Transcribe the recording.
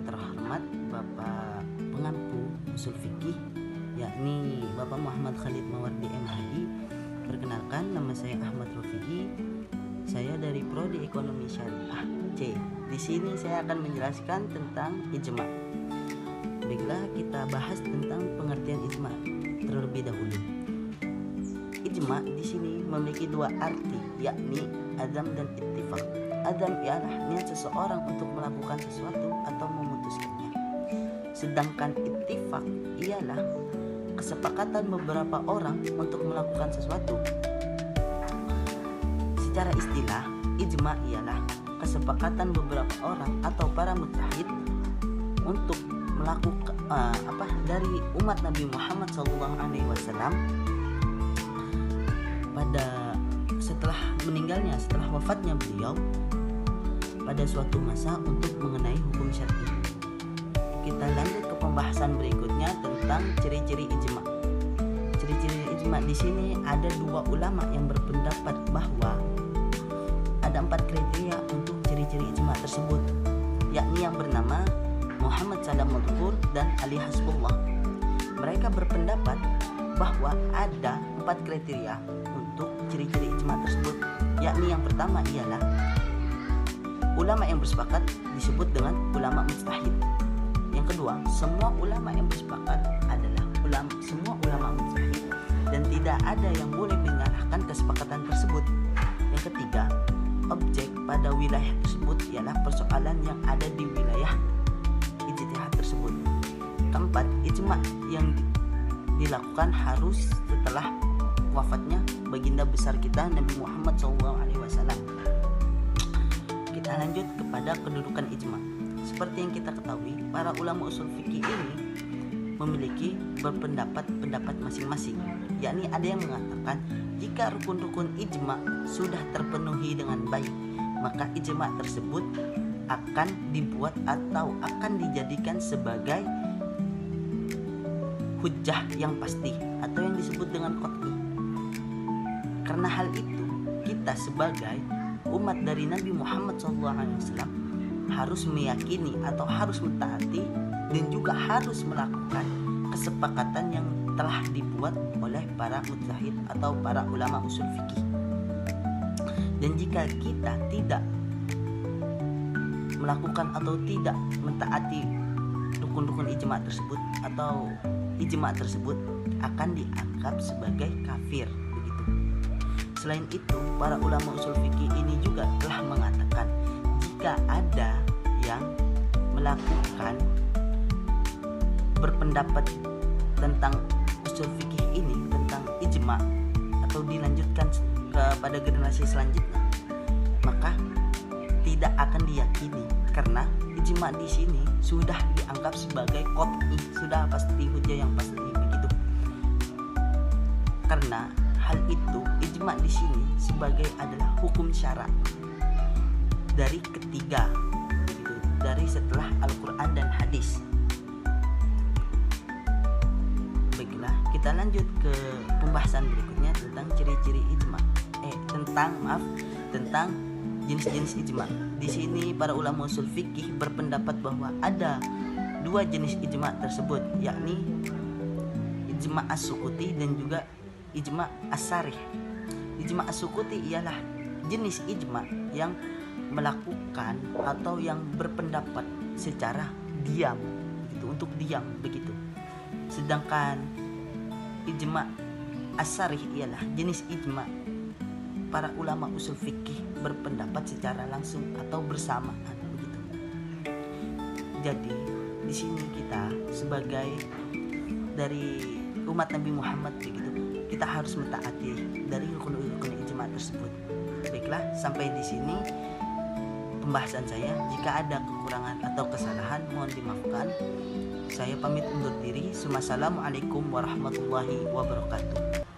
yang terhormat Bapak pengampu usul fikih, yakni Bapak Muhammad Khalid Mawardi MHI. Perkenalkan, nama saya Ahmad Rofi'i. Saya dari Prodi Ekonomi Syariah C. Di sini saya akan menjelaskan tentang ijma. Baiklah, kita bahas tentang pengertian ijma terlebih dahulu. Ijma di sini memiliki dua arti, yakni azam dan ittifaq. Azam ialah niat seseorang untuk melakukan sesuatu atau memutuskannya. Sedangkan ittifaq ialah kesepakatan beberapa orang untuk melakukan sesuatu. Secara istilah, ijma ialah kesepakatan beberapa orang atau para mujtahid untuk melakukan dari umat Nabi Muhammad SAW pada setelah wafatnya beliau pada suatu masa untuk mengenai hukum syar'i. Kita lanjut ke pembahasan berikutnya tentang ciri-ciri ijma. Ciri-ciri ijma di sini ada dua ulama yang berpendapat bahwa ada 4 kriteria untuk ciri-ciri ijma tersebut, yakni yang bernama Muhammad Salam Madhkur dan Ali Hasbullah. Mereka berpendapat bahwa ada 4 kriteria untuk ciri-ciri ijma tersebut, yakni yang pertama ialah ulama yang bersepakat disebut dengan ulama mujtahid. Yang kedua, semua ulama yang bersepakat adalah semua ulama mujtahid dan tidak ada yang boleh menyalahkan kesepakatan tersebut. Yang ketiga, objek pada wilayah tersebut ialah persoalan yang ada di wilayah ijtihad tersebut. Keempat, ijma yang dilakukan harus setelah wafatnya baginda besar kita Nabi Muhammad SAW. Kita lanjut kepada kedudukan ijma. Seperti yang kita ketahui, para ulama usul fikih ini memiliki pendapat masing-masing, yakni ada yang mengatakan jika rukun-rukun ijma sudah terpenuhi dengan baik, maka ijma tersebut akan dibuat atau akan dijadikan sebagai hujjah yang pasti atau yang disebut dengan qat'i. Karena hal itu, kita sebagai umat dari Nabi Muhammad SAW harus meyakini atau harus mentaati dan juga harus melakukan kesepakatan yang telah dibuat oleh para mujtahid atau para ulama usul fikih. Dan jika kita tidak melakukan atau tidak mentaati rukun-rukun ijma tersebut atau ijma tersebut akan dianggap sebagai kafir, begitu. Selain itu, para ulama usul fikih ini juga telah mengatakan jika ada yang melakukan berpendapat tentang usul fikih ini, tentang ijma, atau dilanjutkan kepada generasi selanjutnya, maka tidak akan diyakini karena ijma di sini sudah dianggap sebagai qat'i, sudah pasti, hujjah yang pasti, begitu. Karena hal itu, ijma di sini sebagai adalah hukum syara dari ketiga, begitu, dari setelah Al-Quran dan hadis. Baiklah, kita lanjut ke pembahasan berikutnya tentang ciri-ciri ijma. Tentang jenis-jenis ijma. Di sini para ulama usul fikih berpendapat bahwa ada 2 jenis ijma tersebut, yakni ijma as-sukuti dan juga ijma as-sarih. Ijma as-sukuti ialah jenis ijma yang melakukan atau yang berpendapat secara diam, begitu, untuk diam, begitu. Sedangkan ijma as-sarih ialah jenis ijma para ulama usul fikih berpendapat secara langsung atau bersamaan, begitu. Jadi di sini kita sebagai dari umat Nabi Muhammad, begitu, kita harus mentaati dari rukun-rukun ijma tersebut. Baiklah, sampai di sini pembahasan saya. Jika ada kekurangan atau kesalahan, mohon dimaafkan. Saya pamit undur diri. Wassalamualaikum warahmatullahi wabarakatuh.